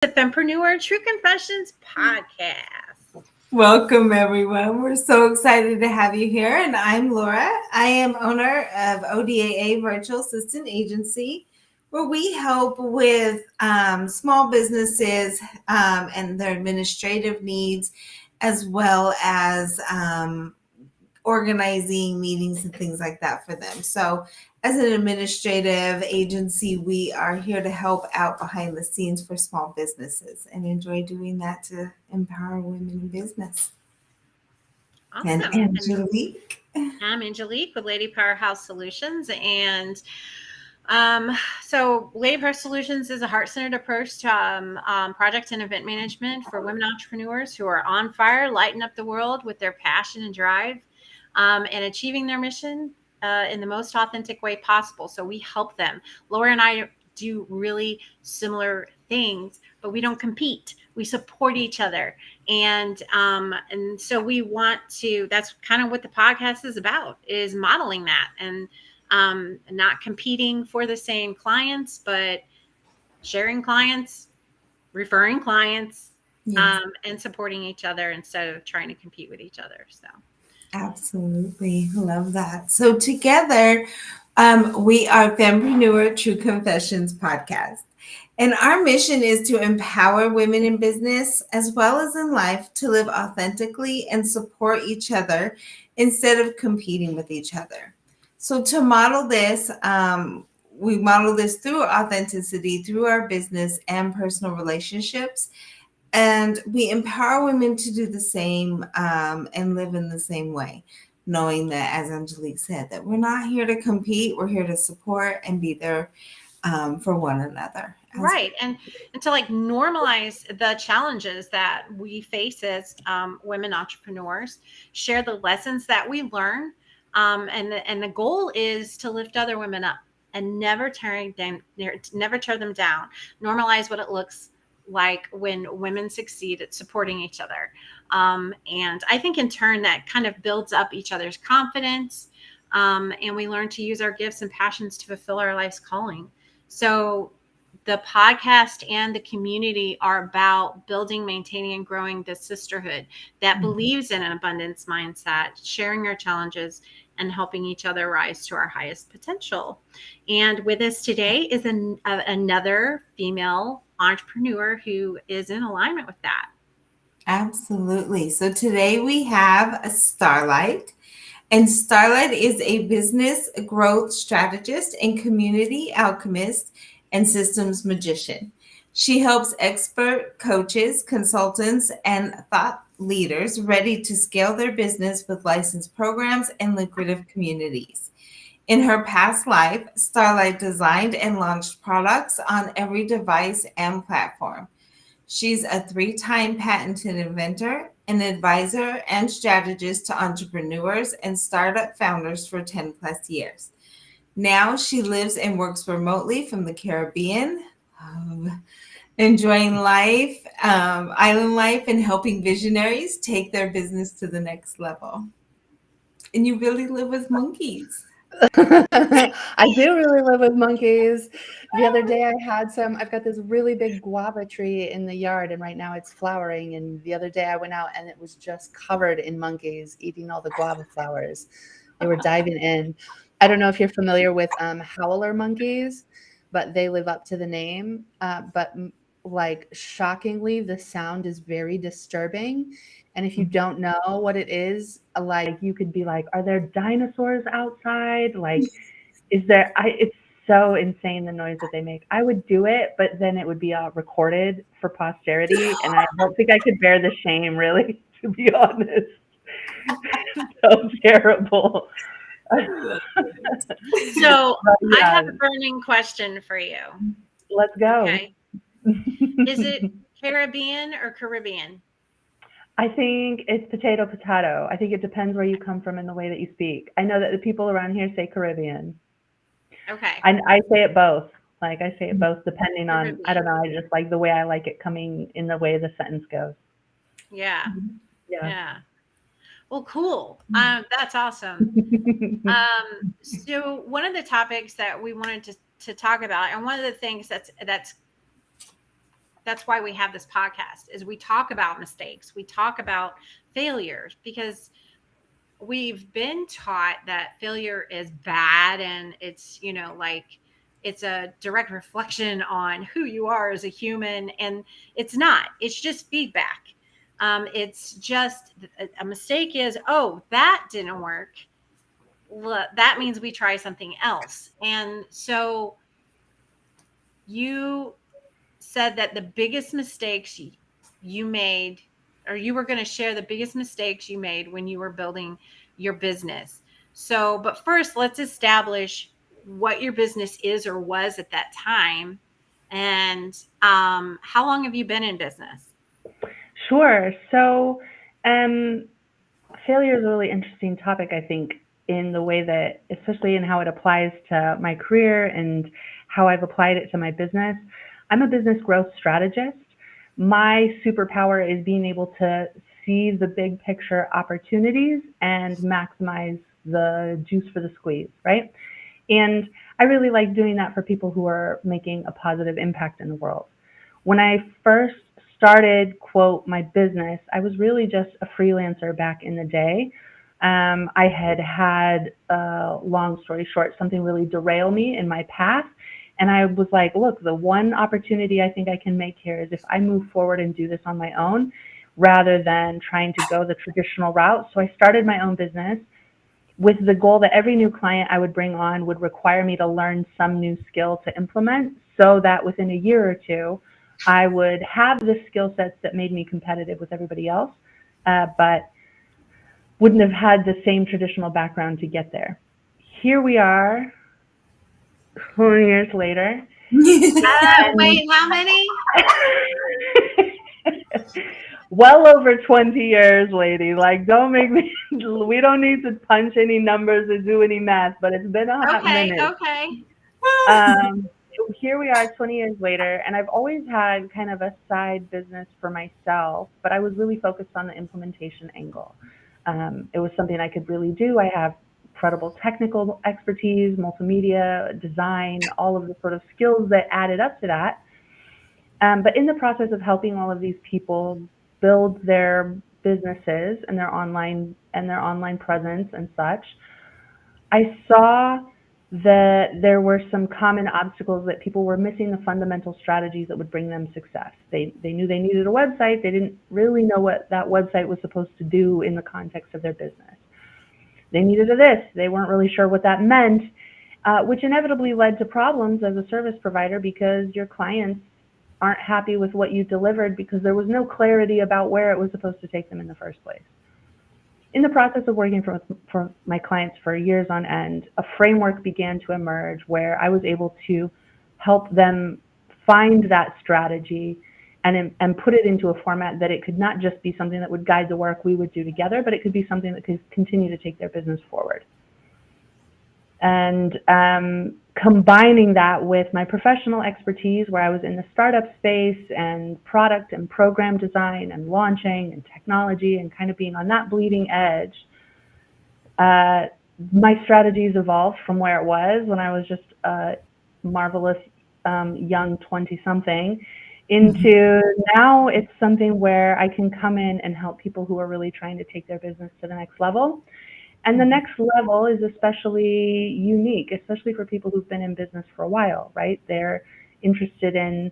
The Fempreneur True Confessions podcast. Welcome, everyone. We're so excited to have you here. And I'm Laura. I am owner of ODAA Virtual Assistant Agency, where we help with small businesses and their administrative needs, as well as organizing meetings and things like that for them. So as an administrative agency, we are here to help out behind the scenes for small businesses and enjoy doing that to empower women in business. And Awesome. Angelique. I'm Angelique with Lady Powerhouse Solutions. And so Lady Power Solutions is a heart-centered approach to project and event management for women entrepreneurs who are on fire, lighting up the world with their passion and drive, and achieving their mission in the most authentic way possible. So we help them. Laura and I do really similar things, but we don't compete. We support each other. And so we want to, that's kind of what the podcast is about, is modeling that and not competing for the same clients, but sharing clients, referring clients, Yes. and supporting each other instead of trying to compete with each other. So Absolutely. Love that. So together, we are Fempreneur True Confessions podcast. And our mission is to empower women in business as well as in life to live authentically and support each other instead of competing with each other. So to model this, we model this through authenticity, through our business and personal relationships. And we empower women to do the same and live in the same way, knowing that, as Angelique said, that we're not here to compete, we're here to support and be there for one another. right. And to like normalize the challenges that we face as women entrepreneurs, share the lessons that we learn. And the goal is to lift other women up and never tear them down. Normalize what it looks like when women succeed at supporting each other. And I think in turn that kind of builds up each other's confidence. And we learn to use our gifts and passions to fulfill our life's calling. So the podcast and the community are about building, maintaining, and growing the sisterhood that believes in an abundance mindset, sharing our challenges, and helping each other rise to our highest potential. And with us today is another female entrepreneur who is in alignment with that. Absolutely. So today we have a Starlight. And Starlight is a business growth strategist and community alchemist and systems magician. She helps expert coaches, consultants, and thought leaders ready to scale their business with licensed programs and lucrative communities. In her past life, Starlight designed and launched products on every device and platform. She's a 3-time patented inventor, an advisor, and strategist to entrepreneurs and startup founders for 10 plus years. Now she lives and works remotely from the Caribbean, enjoying life, island life, and helping visionaries take their business to the next level. And you really live with monkeys. I do really live with monkeys. The other day I've got this really big guava tree in the yard, and right now it's flowering. And the other day I went out and it was just covered in monkeys eating all the guava flowers. They were diving in. I don't know if you're familiar with howler monkeys, but they live up to the name. But like shockingly, the sound is very disturbing. And if you don't know what it is, like you could be like, are there dinosaurs outside? Like, it's so insane the noise that they make. I would do it, but then it would be recorded for posterity. And I don't think I could bear the shame, really, to be honest. So terrible. So Yeah. I have a burning question for you. Let's go. Okay. Is it Caribbean or Caribbean? I think it's potato. I think it depends where you come from and the way that you speak. I know that the people around here say Caribbean. Okay. I say it both. Like I say it both depending on, Caribbean. I don't know, I just like the way I like it coming in the way the sentence goes. Yeah. Yeah. Yeah. Well, cool. That's awesome. So one of the topics that we wanted to talk about, and one of the things that's that's why we have this podcast, is we talk about mistakes. We talk about failures, because we've been taught that failure is bad, and it's, like, it's a direct reflection on who you are as a human, and it's not. It's just feedback. It's just a mistake is, oh, that didn't work. That means we try something else. And so you said that the biggest mistakes you made, or you were going to share the biggest mistakes you made when you were building your business. So, but first, let's establish what your business is or was at that time. And how long have you been in business? Sure. So, failure is a really interesting topic, I think, in the way that, especially in how it applies to my career and how I've applied it to my business. I'm a business growth strategist. My superpower is being able to see the big picture opportunities and maximize the juice for the squeeze, right? And I really like doing that for people who are making a positive impact in the world. When I first started, quote, my business, I was really just a freelancer back in the day. I had, long story short, something really derail me in my path. And I was like, look, the one opportunity I think I can make here is if I move forward and do this on my own, rather than trying to go the traditional route. So I started my own business with the goal that every new client I would bring on would require me to learn some new skill to implement, so that within a year or two, I would have the skill sets that made me competitive with everybody else, but wouldn't have had the same traditional background to get there. Here we are, 20 years later. Wait, how many? Well over 20 years, lady. Like, don't make me, we don't need to punch any numbers or do any math, but it's been a hot minute. Okay. Here we are 20 years later, and I've always had kind of a side business for myself, but I was really focused on the implementation angle. It was something I could really do. I have incredible technical expertise, multimedia, design, all of the sort of skills that added up to that. But in the process of helping all of these people build their businesses and their online presence and such, I saw that there were some common obstacles, that people were missing the fundamental strategies that would bring them success. They knew they needed a website. They didn't really know what that website was supposed to do in the context of their business. They needed a this. They weren't really sure what that meant, which inevitably led to problems as a service provider, because your clients aren't happy with what you delivered because there was no clarity about where it was supposed to take them in the first place. In the process of working for my clients for years on end, a framework began to emerge where I was able to help them find that strategy and put it into a format that it could not just be something that would guide the work we would do together, but it could be something that could continue to take their business forward. And combining that with my professional expertise, where I was in the startup space and product and program design and launching and technology and kind of being on that bleeding edge, my strategies evolved from where it was when I was just a marvelous young 20-something into now it's something where I can come in and help people who are really trying to take their business to the next level. And the next level is especially unique, especially for people who've been in business for a while, right? They're interested in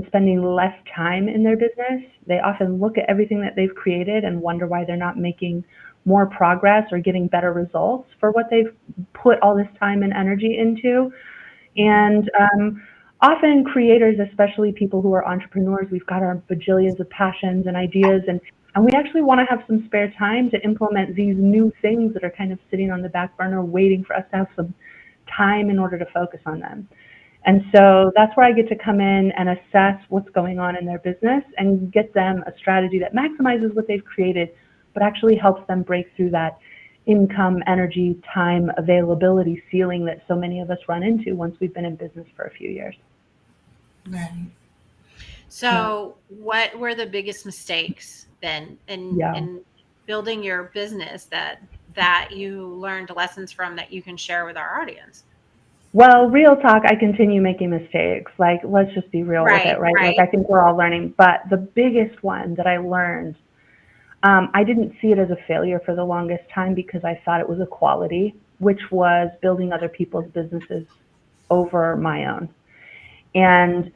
spending less time in their business. They often look at everything that they've created and wonder why they're not making more progress or getting better results for what they've put all this time and energy into. And often creators, especially people who are entrepreneurs, we've got our bajillions of passions and ideas, and we actually want to have some spare time to implement these new things that are kind of sitting on the back burner, waiting for us to have some time in order to focus on them. And so that's where I get to come in and assess what's going on in their business and get them a strategy that maximizes what they've created, but actually helps them break through that income, energy, time, availability ceiling that so many of us run into once we've been in business for a few years. Right. So what were the biggest mistakes then in building your business that you learned lessons from that you can share with our audience? Well, real talk, I continue making mistakes. Like, let's just be real with it, Right, right? Like, right. I think we're all learning. But the biggest one that I learned, I didn't see it as a failure for the longest time because I thought it was a quality, which was building other people's businesses over my own. And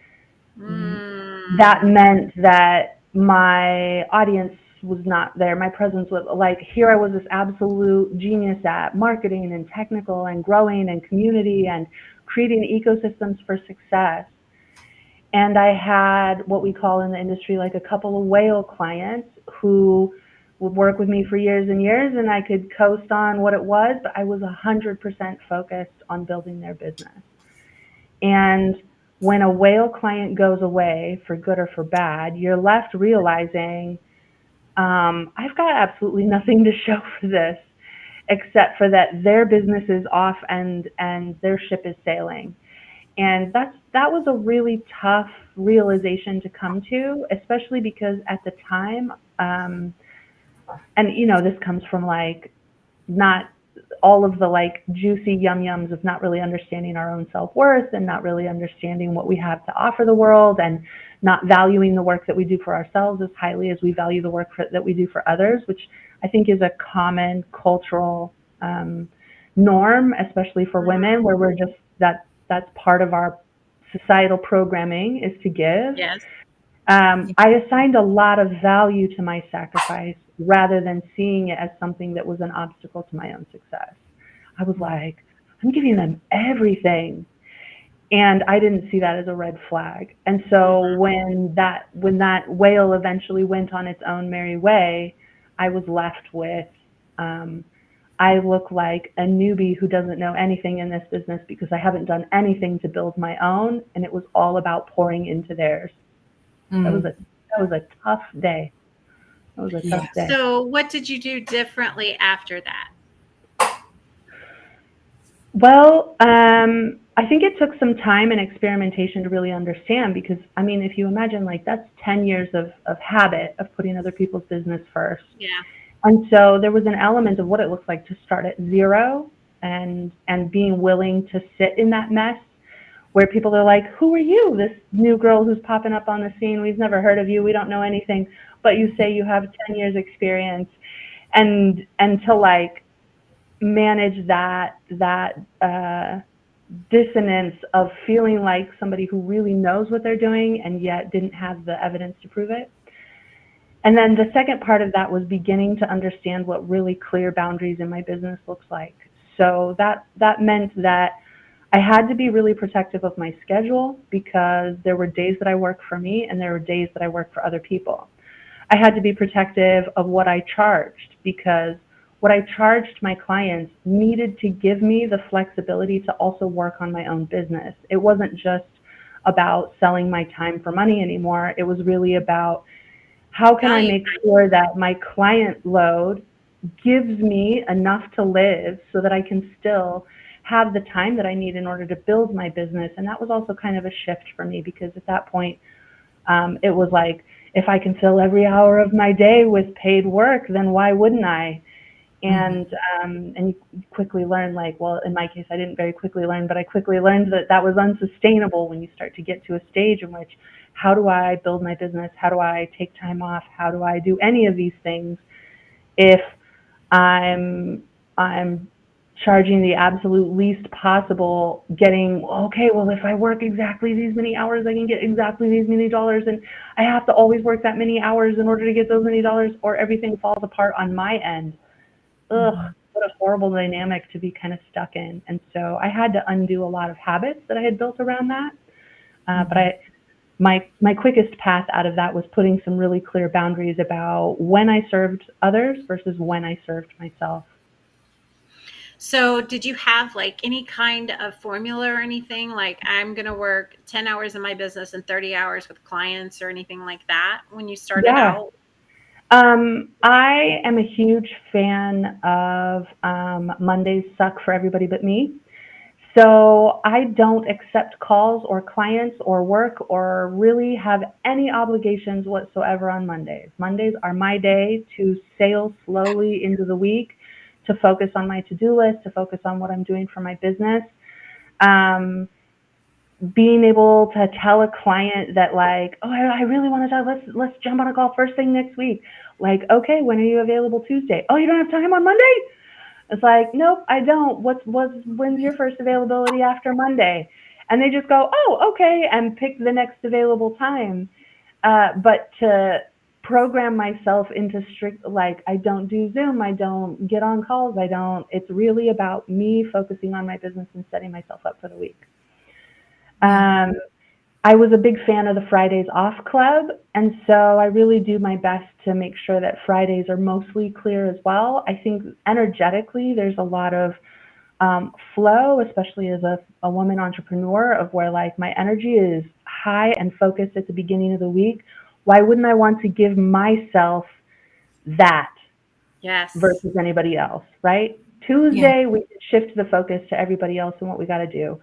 that Mm. meant that my audience was not there. My presence was like, here I was, this absolute genius at marketing and technical and growing and community and creating ecosystems for success. And I had what we call in the industry like a couple of whale clients who would work with me for years and years, and I could coast on what it was, but I was 100% focused on building their business. And when a whale client goes away for good or for bad, you're left realizing, I've got absolutely nothing to show for this except for that their business is off and their ship is sailing. And that was a really tough realization to come to, especially because at the time, and this comes from like not all of the like juicy yum yums of not really understanding our own self-worth and not really understanding what we have to offer the world and not valuing the work that we do for ourselves as highly as we value the work that we do for others, which I think is a common cultural norm, especially for women, where we're just that's part of our societal programming is to give. Yes. I assigned a lot of value to my sacrifice rather than seeing it as something that was an obstacle to my own success. I was like, I'm giving them everything. And I didn't see that as a red flag. And so when that whale eventually went on its own merry way, I was left with I look like a newbie who doesn't know anything in this business because I haven't done anything to build my own, and it was all about pouring into theirs. That was Mm. a tough day. That was a tough Yes. day. So, what did you do differently after that? Well, I think it took some time and experimentation to really understand because, I mean, if you imagine like that's 10 years of habit of putting other people's business first. Yeah. And so there was an element of what it looks like to start at zero and being willing to sit in that mess where people are like, who are you, this new girl who's popping up on the scene? We've never heard of you. We don't know anything. But you say you have 10 years experience. And to like manage that dissonance of feeling like somebody who really knows what they're doing and yet didn't have the evidence to prove it. And then the second part of that was beginning to understand what really clear boundaries in my business looks like. So that meant that I had to be really protective of my schedule because there were days that I worked for me and there were days that I worked for other people. I had to be protective of what I charged because what I charged my clients needed to give me the flexibility to also work on my own business. It wasn't just about selling my time for money anymore. It was really about how can I Value. make sure that my client load gives me enough to live so that I can still have the time that I need in order to build my business. And that was also kind of a shift for me because at that point, it was like, if I can fill every hour of my day with paid work, then why wouldn't I? And you quickly learn, like, well, in my case, I didn't very quickly learn, but I quickly learned that that was unsustainable when you start to get to a stage in which, how do I build my business? How do I take time off? How do I do any of these things if I'm charging the absolute least possible, getting, okay, well, if I work exactly these many hours, I can get exactly these many dollars, and I have to always work that many hours in order to get those many dollars, or everything falls apart on my end. Ugh, what a horrible dynamic to be kind of stuck in. And so I had to undo a lot of habits that I had built around that. But my quickest path out of that was putting some really clear boundaries about when I served others versus when I served myself. So, did you have like any kind of formula or anything? Like, I'm going to work 10 hours in my business and 30 hours with clients or anything like that when you started Yeah. out? I am a huge fan of Mondays suck for everybody but me. So I don't accept calls or clients or work or really have any obligations whatsoever on Mondays. Mondays are my day to sail slowly into the week, to focus on my to-do list, to focus on what I'm doing for my business. Being able to tell a client that like, oh, I really want to talk. Let's jump on a call first thing next week. Like, okay, when are you available Tuesday? Oh, you don't have time on Monday? It's like, nope, I don't. When's your first availability after Monday? And they just go, oh, okay, and pick the next available time. But to program myself into strict, like, I don't do Zoom, I don't get on calls, it's really about me focusing on my business and setting myself up for the week. I was a big fan of the Fridays Off Club, and so I really do my best to make sure that Fridays are mostly clear as well. I think energetically there's a lot of flow, especially as a woman entrepreneur, of where like my energy is high and focused at the beginning of the week. Why wouldn't I want to give myself that versus anybody else, right? Tuesday, we shift the focus to everybody else and what we got to do.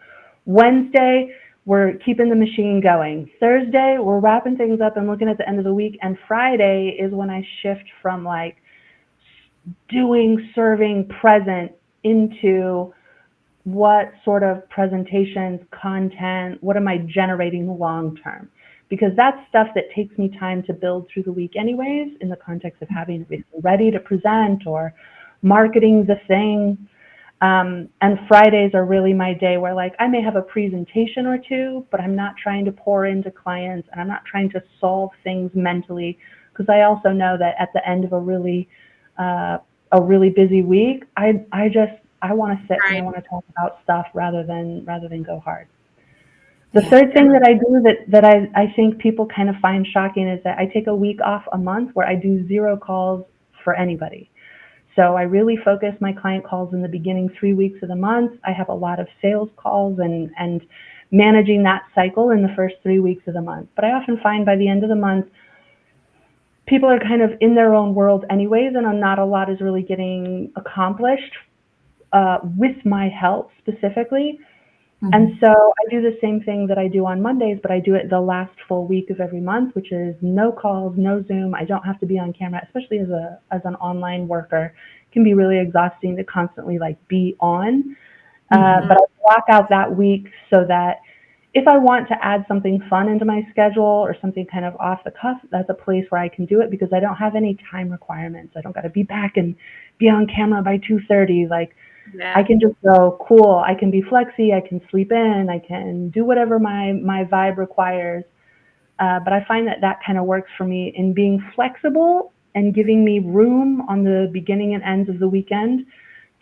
Wednesday, we're keeping the machine going. Thursday, we're wrapping things up and looking at the end of the week. And Friday is when I shift from like doing, serving, present into what sort of presentations, content, what am I generating long term? Because that's stuff that takes me time to build through the week anyways, in the context of having everything ready to present or marketing the thing. And Fridays are really my day where like I may have a presentation or two, but I'm not trying to pour into clients and I'm not trying to solve things mentally, because I also know that at the end of a really busy week, I want to sit and I want to talk about stuff rather than go hard. The third thing that I do that I think people kind of find shocking is that I take a week off a month where I do 0 calls for anybody. So I really focus my client calls in the beginning 3 weeks of the month. I have a lot of sales calls and managing that cycle in the first 3 weeks of the month. But I often find by the end of the month, people are kind of in their own world anyways, and not a lot is really getting accomplished with my help specifically. Mm-hmm. And so I do the same thing that I do on Mondays, but I do it the last full week of every month, which is no calls, no Zoom. I don't have to be on camera, especially as an online worker. It can be really exhausting to constantly like be on. Mm-hmm. But I block out that week so that if I want to add something fun into my schedule or something kind of off the cuff, that's a place where I can do it because I don't have any time requirements. I don't got to be back and be on camera by 2:30. Like, I can just go, cool, I can be flexy, I can sleep in, I can do whatever my vibe requires. But I find that kind of works for me in being flexible and giving me room on the beginning and ends of the weekend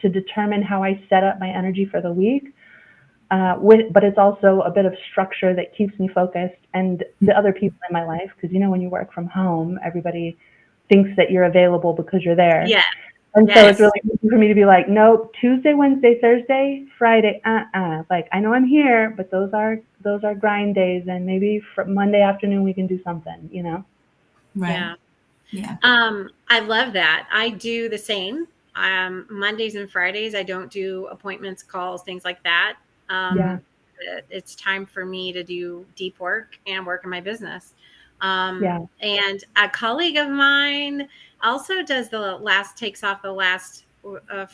to determine how I set up my energy for the week. But it's also a bit of structure that keeps me focused and the other people in my life, because when you work from home, everybody thinks that you're available because you're there. Yeah. And so it's really easy for me to be like, nope, Tuesday, Wednesday, Thursday, Friday, like I know I'm here, but those are grind days, and maybe for Monday afternoon we can do something, Right. Yeah. I love that. I do the same. Mondays and Fridays, I don't do appointments, calls, things like that. It's time for me to do deep work and work in my business. And a colleague of mine also takes off the last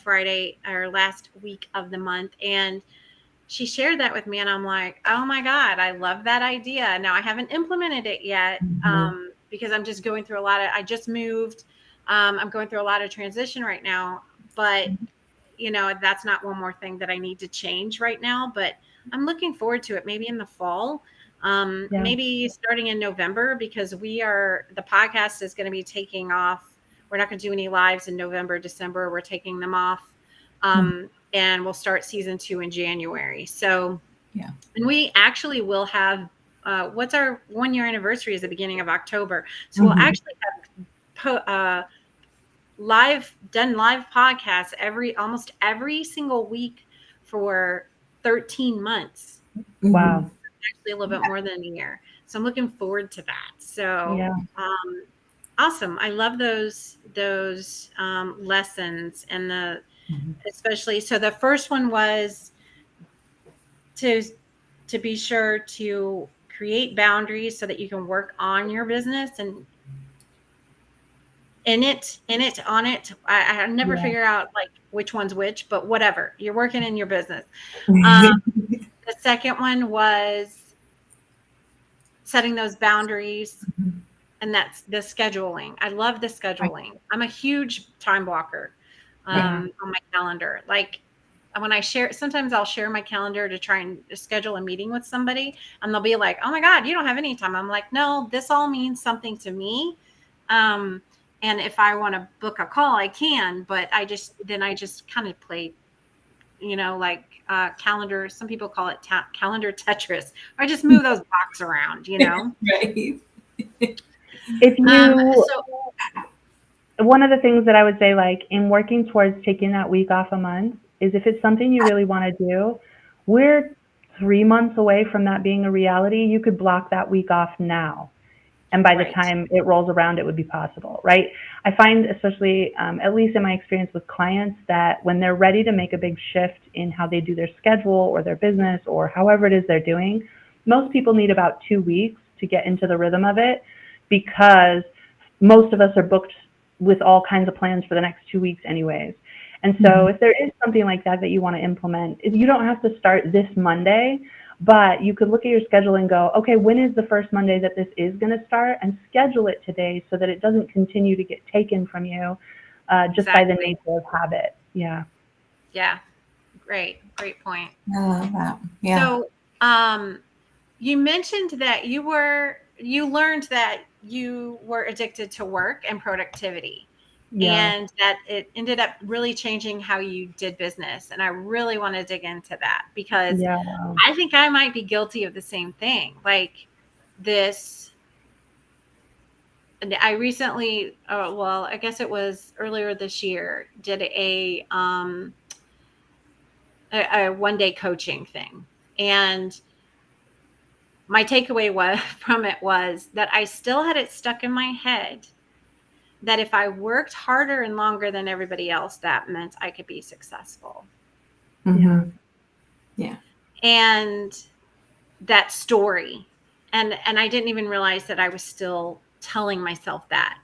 Friday or last week of the month. And she shared that with me and I'm like, oh my God, I love that idea. Now I haven't implemented it yet because I'm just going through I just moved. I'm going through a lot of transition right now, but that's not one more thing that I need to change right now, but I'm looking forward to it. Maybe in the fall. Maybe starting in November, because the podcast is going to be taking off. We're not going to do any lives in November, December. We're taking them off. And we'll start season 2 in January. So, and we actually will have, what's our 1-year anniversary is the beginning of October. So we'll actually have live podcasts almost every single week for 13 months. Wow. Actually a little bit more than a year. So I'm looking forward to that. So awesome. I love those lessons and especially, so the first one was to be sure to create boundaries so that you can work on your business and on it. I never figure out like which one's which, but whatever, you're working in your business. The second one was setting those boundaries, and that's the scheduling. I love the scheduling. I'm a huge time blocker on my calendar. Like when I share, sometimes I'll share my calendar to try and schedule a meeting with somebody, and they'll be like, "Oh my God, you don't have any time." I'm like, "No, this all means something to me. And if I want to book a call, I can, but I just kind of play, like calendar. Some people call it calendar Tetris. I just move those blocks around, Right. If you, So one of the things that I would say, like in working towards taking that week off a month, is if it's something you really want to do, we're 3 months away from that being a reality. You could block that week off now. And by the Right. time it rolls around, it would be possible, right? I find, especially, at least in my experience with clients, that when they're ready to make a big shift in how they do their schedule or their business or however it is they're doing, most people need about 2 weeks to get into the rhythm of it, because most of us are booked with all kinds of plans for the next 2 weeks anyways. And so if there is something like that that you want to implement, you don't have to start this Monday, but you could look at your schedule and go, okay, when is the first Monday that this is going to start, and schedule it today so that it doesn't continue to get taken from you just by the nature of habit. Yeah. Yeah. Great point. I love that. Yeah. So, you mentioned that you learned that you were addicted to work and productivity, and that it ended up really changing how you did business. And I really want to dig into that, because I think I might be guilty of the same thing. Like this, I recently, well, I guess it was earlier this year, did a 1-day coaching thing. And my takeaway from it was that I still had it stuck in my head that if I worked harder and longer than everybody else, that meant I could be successful. Yeah. And that story. And I didn't even realize that I was still telling myself that,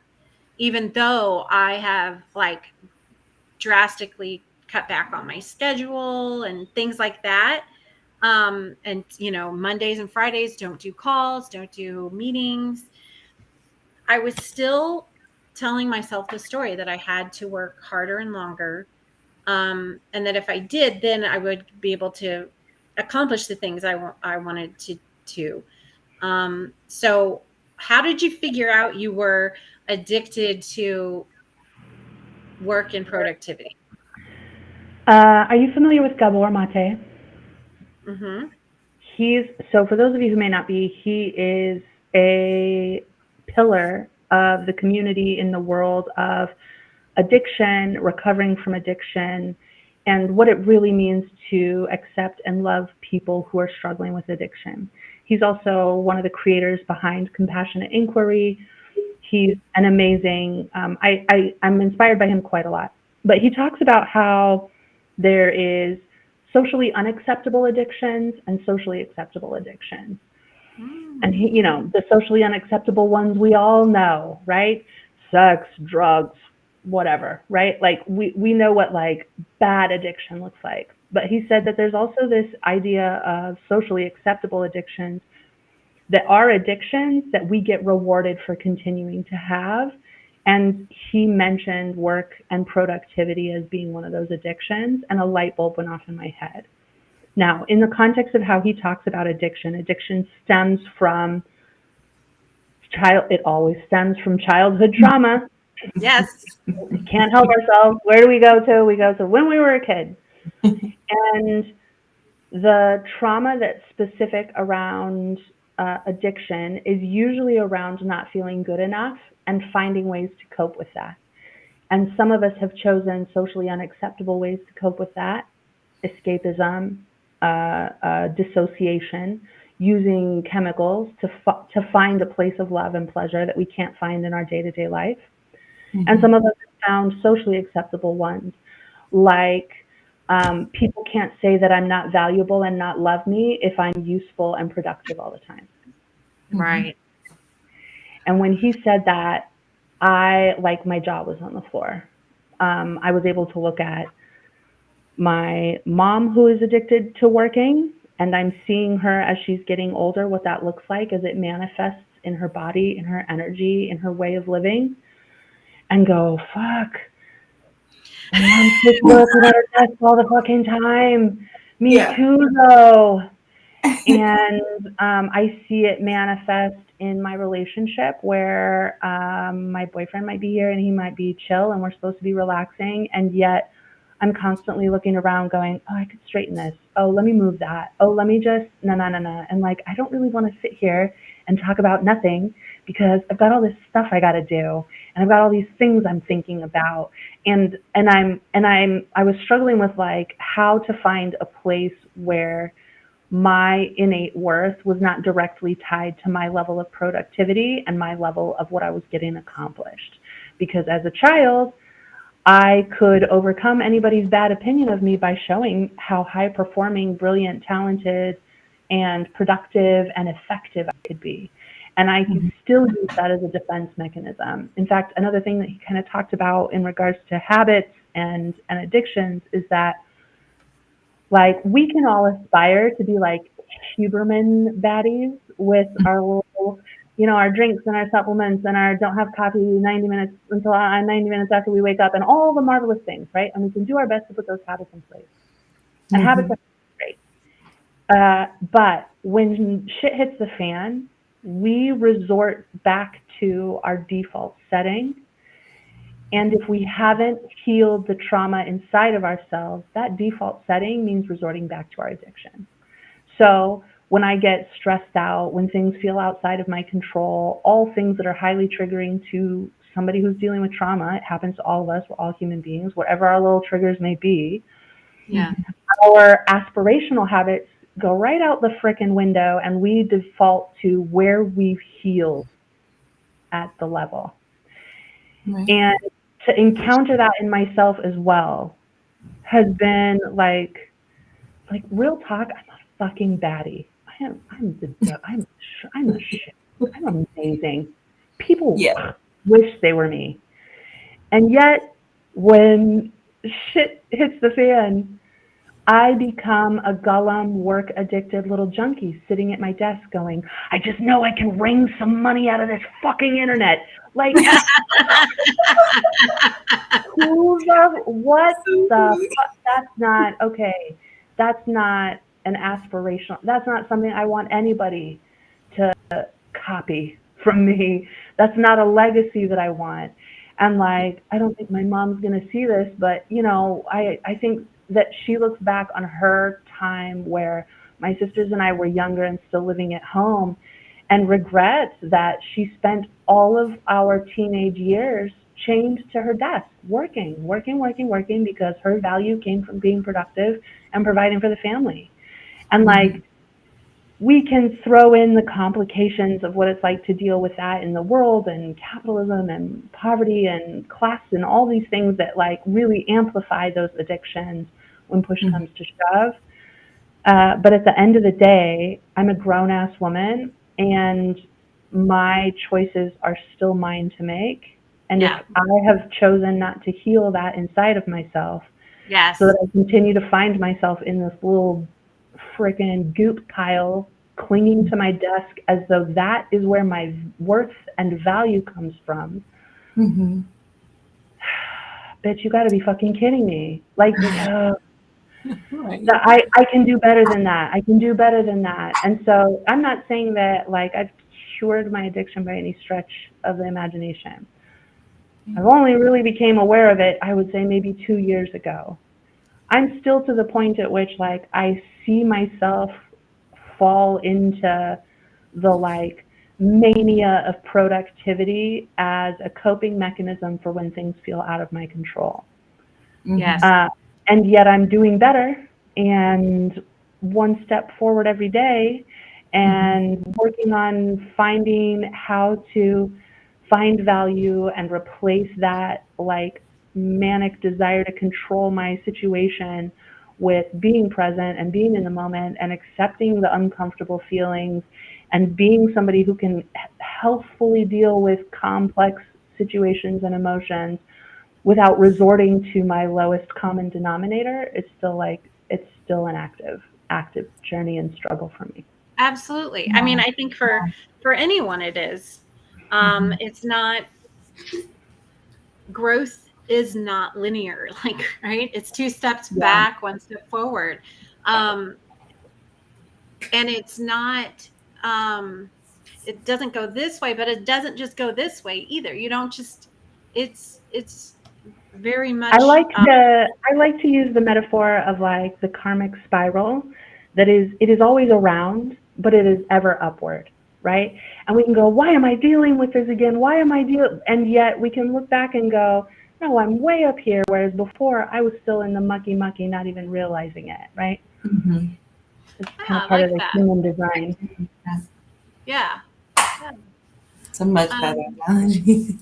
even though I have like drastically cut back on my schedule and things like that. And Mondays and Fridays, don't do calls, don't do meetings. I was still telling myself the story that I had to work harder and longer. And that if I did, then I would be able to accomplish the things I wanted to. So how did you figure out you were addicted to work and productivity? Are you familiar with Gabor Maté? Mm-hmm. So for those of you who may not be, he is a pillar of the community in the world of addiction, recovering from addiction, and what it really means to accept and love people who are struggling with addiction. He's also one of the creators behind Compassionate Inquiry. He's an amazing, I'm inspired by him quite a lot. But he talks about how there is socially unacceptable addictions and socially acceptable addictions. And the socially unacceptable ones we all know, right? Sex, drugs, whatever, right? Like we know what like bad addiction looks like. But he said that there's also this idea of socially acceptable addictions that are addictions that we get rewarded for continuing to have. And he mentioned work and productivity as being one of those addictions, and a light bulb went off in my head. Now, in the context of how he talks about addiction stems from it always stems from childhood trauma. Yes. We can't help ourselves. Where do we go to? We go to when we were a kid. And the trauma that's specific around addiction is usually around not feeling good enough and finding ways to cope with that. And some of us have chosen socially unacceptable ways to cope with that: escapism, dissociation, using chemicals to find a place of love and pleasure that we can't find in our day-to-day life. And some of us have found socially acceptable ones, like people can't say that I'm not valuable and not love me if I'm useful and productive all the time. Right. And when he said that, my jaw was on the floor. I was able to look at my mom, who is addicted to working, And I'm seeing her as she's getting older, what that looks like as it manifests in her body, in her energy, in her way of living, and go, fuck. My mom's just looking at her desk all the fucking time. Me Yeah. too, though. And I see it manifest in my relationship where my boyfriend might be here and he might be chill and we're supposed to be relaxing. And yet I'm constantly looking around going, oh, I could straighten this. Oh, let me move that. Oh, let me just, no. And like, I don't really want to sit here and talk about nothing because I've got all this stuff I got to do. And I've got all these things I'm thinking about. And I was struggling with like how to find a place where my innate worth was not directly tied to my level of productivity and my level of what I was getting accomplished. Because as a child, I could overcome anybody's bad opinion of me by showing how high performing, brilliant, talented, and productive and effective I could be. And I can still use that as a defense mechanism. In fact, another thing that he kind of talked about in regards to habits and addictions is that like we can all aspire to be like Huberman baddies with our little, our drinks and our supplements and our don't have coffee 90 minutes until 90 minutes after we wake up and all the marvelous things, right? And we can do our best to put those habits in place. And habits are great. But when shit hits the fan, we resort back to our default setting. And if we haven't healed the trauma inside of ourselves, that default setting means resorting back to our addiction. So when I get stressed out, when things feel outside of my control, all things that are highly triggering to somebody who's dealing with trauma, it happens to all of us, we're all human beings, whatever our little triggers may be, our aspirational habits go right out the frickin' window and we default to where we've healed at the level. Right. And to encounter that in myself as well has been like real talk. I'm a fucking baddie. I'm a shit. I'm amazing. People wish they were me. And yet when shit hits the fan, I become a Gollum work addicted little junkie sitting at my desk going, I just know I can wring some money out of this fucking internet. Like, what the fuck? That's not, okay. That's not an aspirational, that's not something I want anybody to copy from me. That's not a legacy that I want. And like, I don't think my mom's going to see this, but I think that she looks back on her time where my sisters and I were younger and still living at home and regrets that she spent all of our teenage years chained to her desk, working, because her value came from being productive and providing for the family. And like, we can throw in the complications of what it's like to deal with that in the world and capitalism and poverty and class and all these things that like really amplify those addictions when push comes to shove. But at the end of the day, I'm a grown-ass woman and my choices are still mine to make. And if I have chosen not to heal that inside of myself, so that I continue to find myself in this little freaking goop pile clinging to my desk as though that is where my worth and value comes from. Bitch, you gotta be fucking kidding me. Like, I can do better than that. I can do better than that. And so I'm not saying that like I've cured my addiction by any stretch of the imagination. I've only really became aware of it, I would say maybe 2 years ago. I'm still to the point at which like I see myself fall into the like mania of productivity as a coping mechanism for when things feel out of my control. And yet I'm doing better and one step forward every day and working on finding how to find value and replace that like manic desire to control my situation with being present and being in the moment and accepting the uncomfortable feelings and being somebody who can healthfully deal with complex situations and emotions without resorting to my lowest common denominator. It's still an active active journey and struggle for me. Absolutely. I mean, I think for anyone it is. It's not, growth is not linear, like, right? It's 2 steps back, 1 step forward. And it's not, it doesn't go this way, but it doesn't just go this way either. You don't just, it's very much. I like to use the metaphor of like the karmic spiral, that it is always around, but it is ever upward, right? And we can go, why am I dealing with this again? Why am I dealing? And yet we can look back and go, no, I'm way up here, whereas before I was still in the mucky, not even realizing it, right? Mm-hmm. It's kind of part of the human design. Yeah. It's a much better analogy.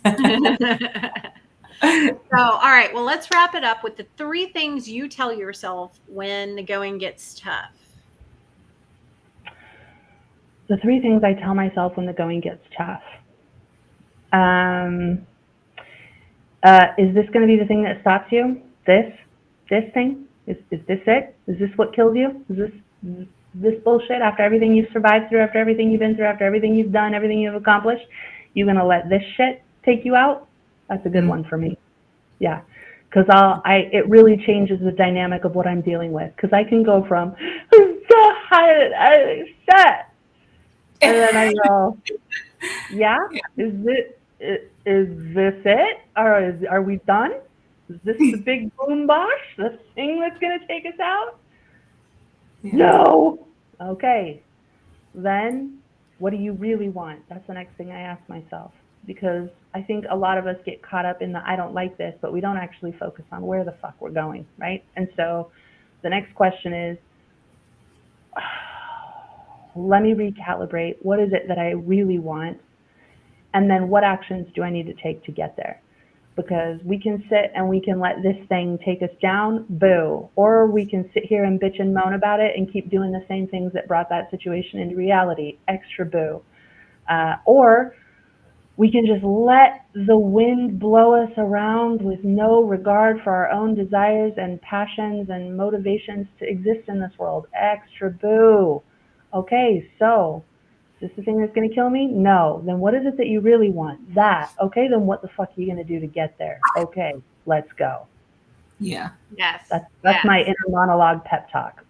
So, all right, well, let's wrap it up with the 3 things you tell yourself when the going gets tough. The 3 things I tell myself when the going gets tough. Is this going to be the thing that stops you? This thing? Is this it? Is this what kills you? Is this bullshit, after everything you've survived through, after everything you've been through, after everything you've done, everything you've accomplished, you going to let this shit take you out? That's a good one for me. Yeah. Because it really changes the dynamic of what I'm dealing with. Because I can go from, I'm so upset, and then I go, yeah, is this it? Or are we done? Is this the big boom bosh, the thing that's going to take us out? Yeah. No. Okay. Then what do you really want? That's the next thing I ask myself. Because I think a lot of us get caught up in the I don't like this, but we don't actually focus on where the fuck we're going, right? And so the next question is, let me recalibrate. What is it that I really want? And then what actions do I need to take to get there? Because we can sit and we can let this thing take us down, boo. Or we can sit here and bitch and moan about it and keep doing the same things that brought that situation into reality, extra boo. Or we can just let the wind blow us around with no regard for our own desires and passions and motivations to exist in this world, extra boo. Okay, so is this the thing that's going to kill me? No. Then what is it that you really want? That. Okay, then what the fuck are you going to do to get there? Okay, let's go. Yeah. Yes. That's my inner monologue pep talk.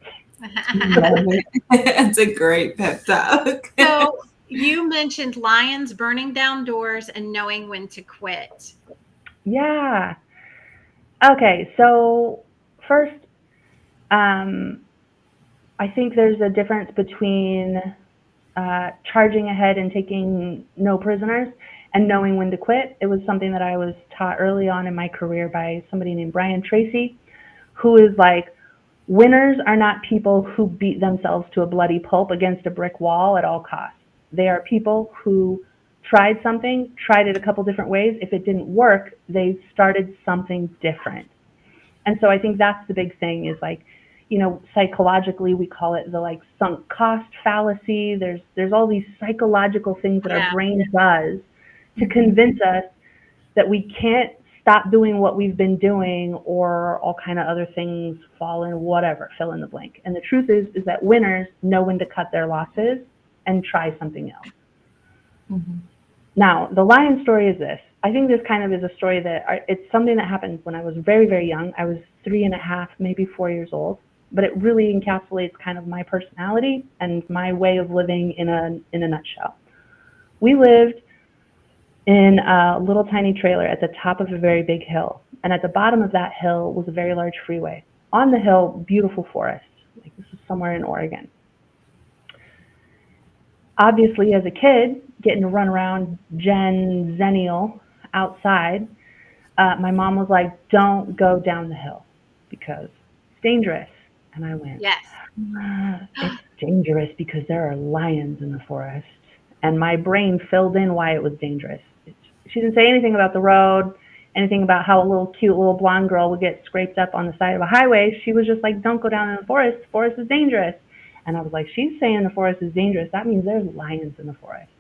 It's a great pep talk. So you mentioned lions burning down doors and knowing when to quit. Yeah. Okay, so first, I think there's a difference between charging ahead and taking no prisoners and knowing when to quit. It was something that I was taught early on in my career by somebody named Brian Tracy, who is like, winners are not people who beat themselves to a bloody pulp against a brick wall at all costs. They are people who tried it a couple different ways. If it didn't work, they started something different. And so I think that's the big thing is like, you know, psychologically, we call it the like sunk cost fallacy. There's all these psychological things that our brain does to convince us that we can't stop doing what we've been doing, or all kind of other things fall in, whatever, fill in the blank. And the truth is that winners know when to cut their losses and try something else. Mm-hmm. Now, the lion story is this. I think this kind of is a story that it's something that happened when I was very, very young. I was 3.5, maybe 4 years old. But it really encapsulates kind of my personality and my way of living in a nutshell. We lived in a little tiny trailer at the top of a very big hill. And at the bottom of that hill was a very large freeway. On the hill, beautiful forest. Like this was somewhere in Oregon. Obviously, as a kid, getting to run around Zennial outside, my mom was like, don't go down the hill because it's dangerous. And I went, yes, it's dangerous because there are lions in the forest. And my brain filled in why it was dangerous. She didn't say anything about the road, anything about how a cute little blonde girl would get scraped up on the side of a highway. She was just like, don't go down in the forest. The forest is dangerous. And I was like, she's saying the forest is dangerous. That means there's lions in the forest.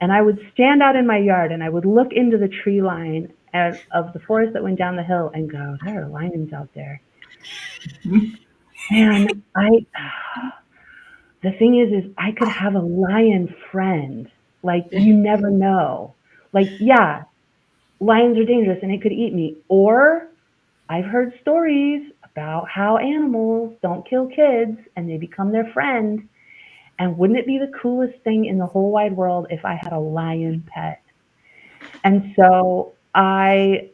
And I would stand out in my yard and I would look into the tree line of the forest that went down the hill and go, there are lions out there. Man, the thing is I could have a lion friend. Like, you never know. Like, yeah, lions are dangerous and it could eat me. Or I've heard stories about how animals don't kill kids and they become their friend. And wouldn't it be the coolest thing in the whole wide world if I had a lion pet? And so I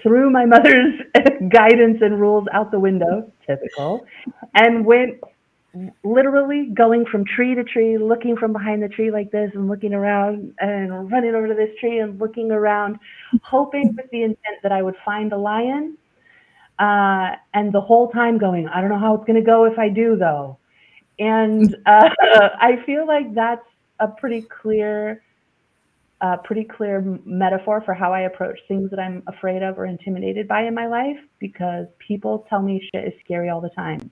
threw my mother's guidance and rules out the window, typical, and went literally going from tree to tree, looking from behind the tree like this and looking around and running over to this tree and looking around, hoping with the intent that I would find a lion. And the whole time going, I don't know how it's going to go if I do, though. And I feel like that's a pretty clear metaphor for how I approach things that I'm afraid of or intimidated by in my life, because people tell me shit is scary all the time.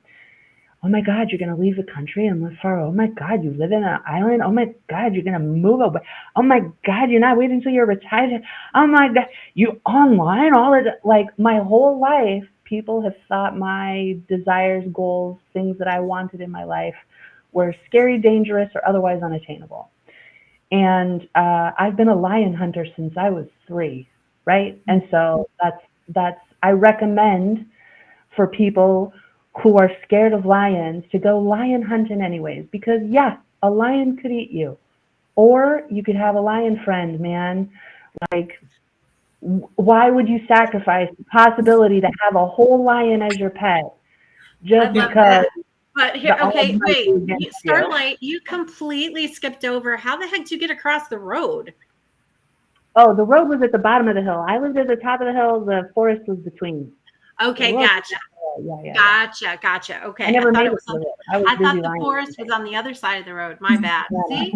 Oh my God, you're going to leave the country and live far. Oh my God, you live in an island. Oh my God, you're going to move away. Oh my God, you're not waiting until you're retired. Oh my God, you online, all of that. Like, my whole life, people have thought my desires, goals, things that I wanted in my life were scary, dangerous, or otherwise unattainable. And I've been a lion hunter since I was 3, right? And so that's I recommend for people who are scared of lions to go lion hunting anyways, because yeah, a lion could eat you, or you could have a lion friend, man. Like, why would you sacrifice the possibility to have a whole lion as your pet I just love because that. But here, the odds okay, might wait, be against you? Starlight, you completely skipped over. How the heck did you get across the road? Oh, the road was at the bottom of the hill. I lived at the top of the hill. The forest was between. Okay, The road, gotcha. yeah. Gotcha. I Okay, never I thought made it it was to on. the road. I was I busy thought the lying. forest was on the other side of the road. My bad. See,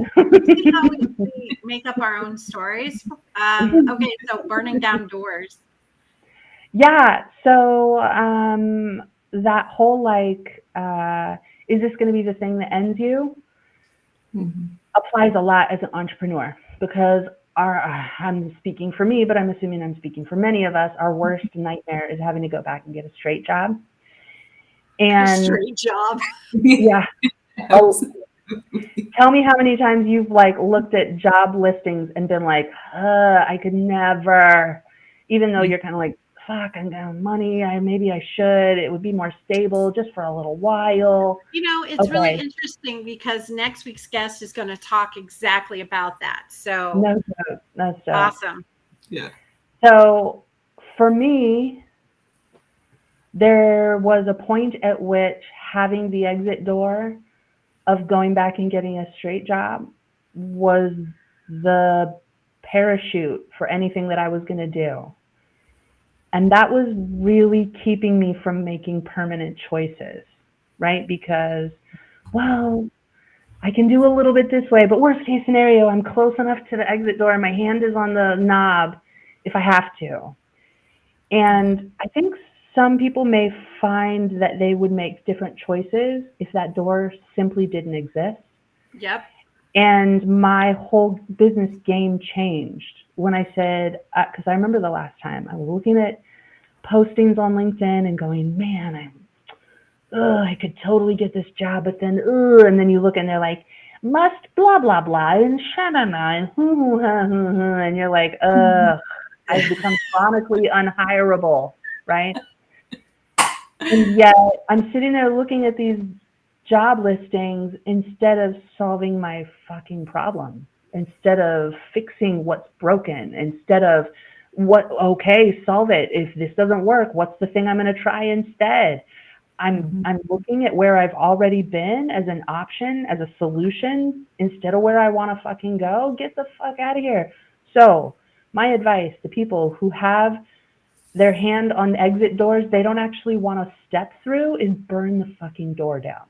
see how we make up our own stories. Okay, so burning down doors. Yeah. So that whole like, is this going to be the thing that ends you? Applies a lot as an entrepreneur, because I'm speaking for me, but I'm assuming I'm speaking for many of us. Our worst nightmare is having to go back and get a straight job. And Straight job. yeah. Oh, tell me how many times you've like looked at job listings and been like, I could never, even though you're kind of like, fuck, I'm down money. Maybe I should. It would be more stable just for a little while. You know, it's really Okay. interesting because next week's guest is going to talk exactly about that. So No joke. No joke. awesome. Yeah. So for me, there was a point at which having the exit door of going back and getting a straight job was the parachute for anything that I was going to do. And that was really keeping me from making permanent choices, right? Because, well, I can do a little bit this way, but worst case scenario, I'm close enough to the exit door and my hand is on the knob if I have to. And I think some people may find that they would make different choices if that door simply didn't exist. Yep. And my whole business game changed when I said, because I remember the last time I was looking at postings on LinkedIn and going, man, I could totally get this job, but then, and then you look and they're like, must blah, blah, blah, and shanana, and you're like, I've become chronically unhireable, right? And yet I'm sitting there looking at these job listings instead of solving my fucking problem, instead of fixing what's broken, instead of okay, solve it. If this doesn't work, what's the thing I'm going to try instead? I'm looking at where I've already been as an option, as a solution, instead of where I want to fucking go. Get the fuck out of here. So my advice to people who have their hand on exit doors they don't actually want to step through is burn the fucking door down.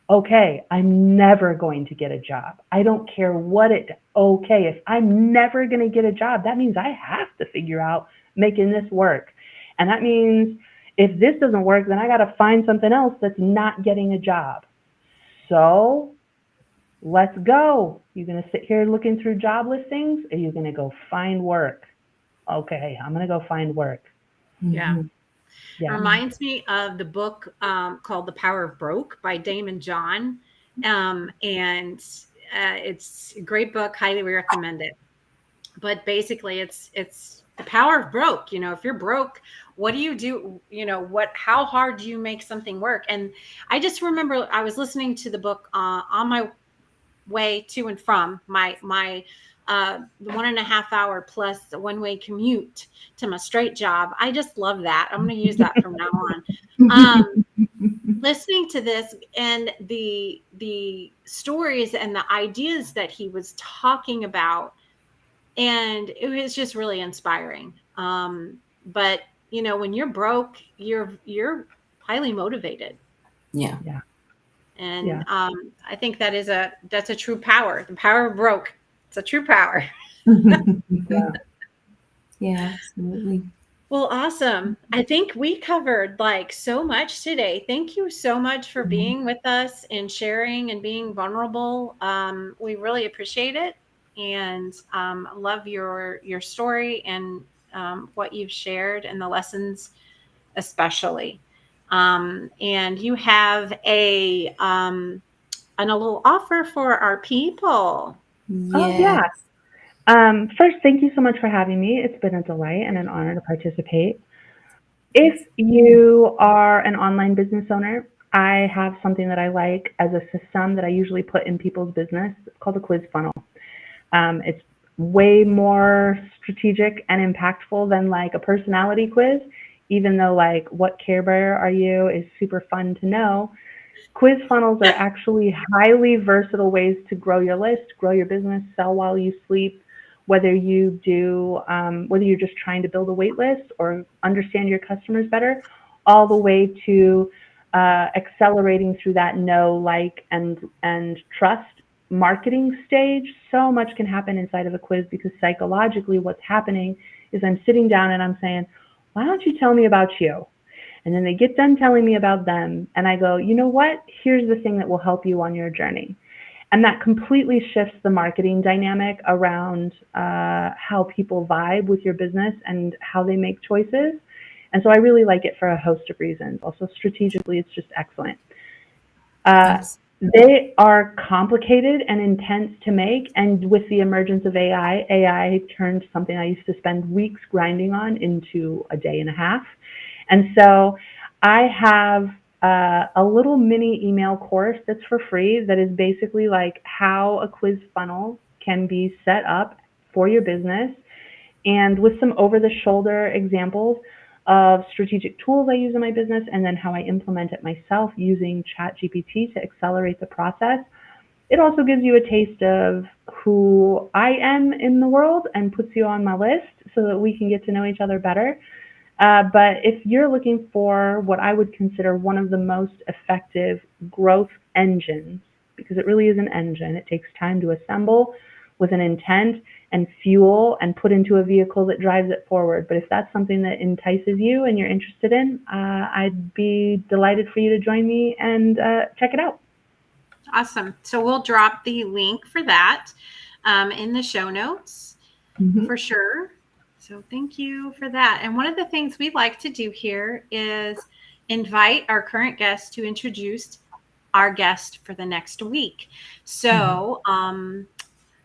Okay, I'm never going to get a job. I don't care what okay, if I'm never going to get a job, that means I have to figure out making this work. And that means if this doesn't work, then I got to find something else that's not getting a job. So let's go. You're going to sit here looking through job listings, or you're going to go find work? Okay, I'm going to go find work. Yeah. Yeah. Reminds me of the book called The Power of Broke by Daymond John. And it's a great book, highly recommend it. But basically it's the power of broke. If you're broke, what do? How hard do you make something work? And I just remember I was listening to the book on my way to and from my 1.5 hour plus one-way commute to my straight job. I just love that. I'm going to use that from now on. Listening to this and the stories and the ideas that he was talking about, and it was just really inspiring. But when you're broke, you're highly motivated. Yeah. And Yeah. I think that's a true power. The power of broke. It's a true power. Yeah. Yeah, absolutely. Well, awesome. I think we covered so much today. Thank you so much for being with us and sharing and being vulnerable. We really appreciate it, and love your story and what you've shared and the lessons, especially. And you have a little offer for our people. Oh, Yes. yeah. First, thank you so much for having me. It's been a delight and an honor to participate. If you are an online business owner, I have something that I like as a system that I usually put in people's business. It's called a quiz funnel. It's way more strategic and impactful than like a personality quiz, even though like what Care Bear are you is super fun to know. Quiz funnels are actually highly versatile ways to grow your list, grow your business, sell while you sleep, whether you're just trying to build a wait list or understand your customers better, all the way to accelerating through that know, like, and trust marketing stage. So much can happen inside of a quiz because psychologically what's happening is I'm sitting down and I'm saying, why don't you tell me about you? And then they get done telling me about them. And I go, you know what? Here's the thing that will help you on your journey. And that completely shifts the marketing dynamic around how people vibe with your business and how they make choices. And so I really like it for a host of reasons. Also, strategically, it's just excellent. Yes. They are complicated and intense to make. And with the emergence of AI turned something I used to spend weeks grinding on into a day and a half. And so I have a little mini email course that's for free that is basically like how a quiz funnel can be set up for your business, and with some over-the-shoulder examples of strategic tools I use in my business and then how I implement it myself using ChatGPT to accelerate the process. It also gives you a taste of who I am in the world and puts you on my list so that we can get to know each other better. But if you're looking for what I would consider one of the most effective growth engines, because it really is an engine, it takes time to assemble with an intent and fuel and put into a vehicle that drives it forward. But if that's something that entices you and you're interested in, I'd be delighted for you to join me and check it out. Awesome. So we'll drop the link for that in the show notes for sure. So thank you for that. And one of the things we like to do here is invite our current guest to introduce our guest for the next week. So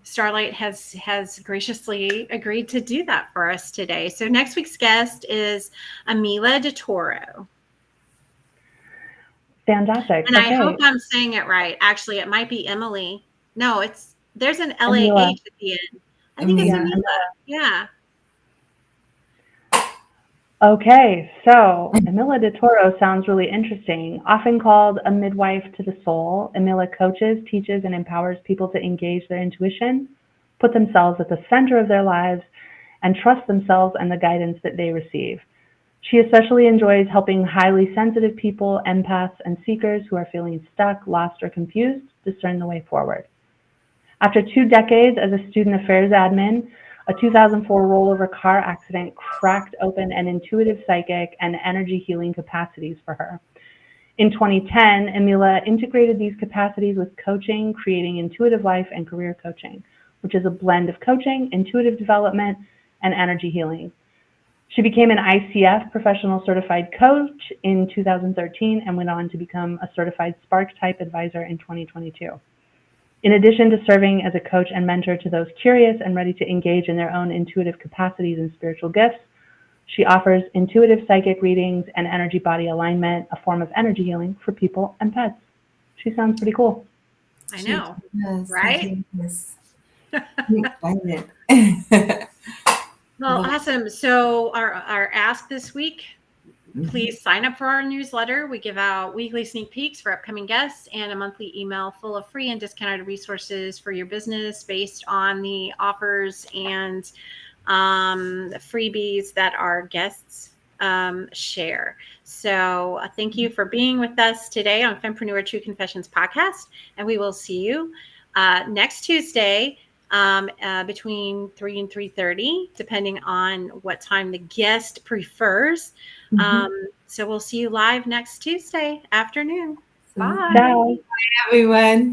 Starlight has graciously agreed to do that for us today. So next week's guest is Amila de Toro. Fantastic. And okay. I hope I'm saying it right. Actually, it might be Emily. No, there's an Amila. LAH at the end. I think it's Amila. Amila. Yeah. Okay, so Amila de Toro sounds really interesting. Often called a midwife to the soul, Amila coaches, teaches, and empowers people to engage their intuition, put themselves at the center of their lives, and trust themselves and the guidance that they receive. She especially enjoys helping highly sensitive people, empaths, and seekers who are feeling stuck, lost, or confused discern the way forward. After 2 decades as a student affairs admin, a 2004 rollover car accident cracked open an intuitive psychic and energy healing capacities for her. In 2010, Amila integrated these capacities with coaching, creating Intuitive Life and Career Coaching, which is a blend of coaching, intuitive development, and energy healing. She became an ICF professional certified coach in 2013 and went on to become a certified Spark type advisor in 2022. In addition to serving as a coach and mentor to those curious and ready to engage in their own intuitive capacities and spiritual gifts, she offers intuitive psychic readings and energy body alignment, a form of energy healing for people and pets. She sounds pretty cool. I know, Yes, right? yes. I'm excited. Well, Well, awesome. So our ask this week, please sign up for our newsletter. We give out weekly sneak peeks for upcoming guests and a monthly email full of free and discounted resources for your business based on the offers and freebies that our guests share. So thank you for being with us today on Fempreneur True Confessions podcast. And we will see you next Tuesday between 3 and 3:30, depending on what time the guest prefers. So we'll see you live next Tuesday afternoon. Bye. Ciao. everyone.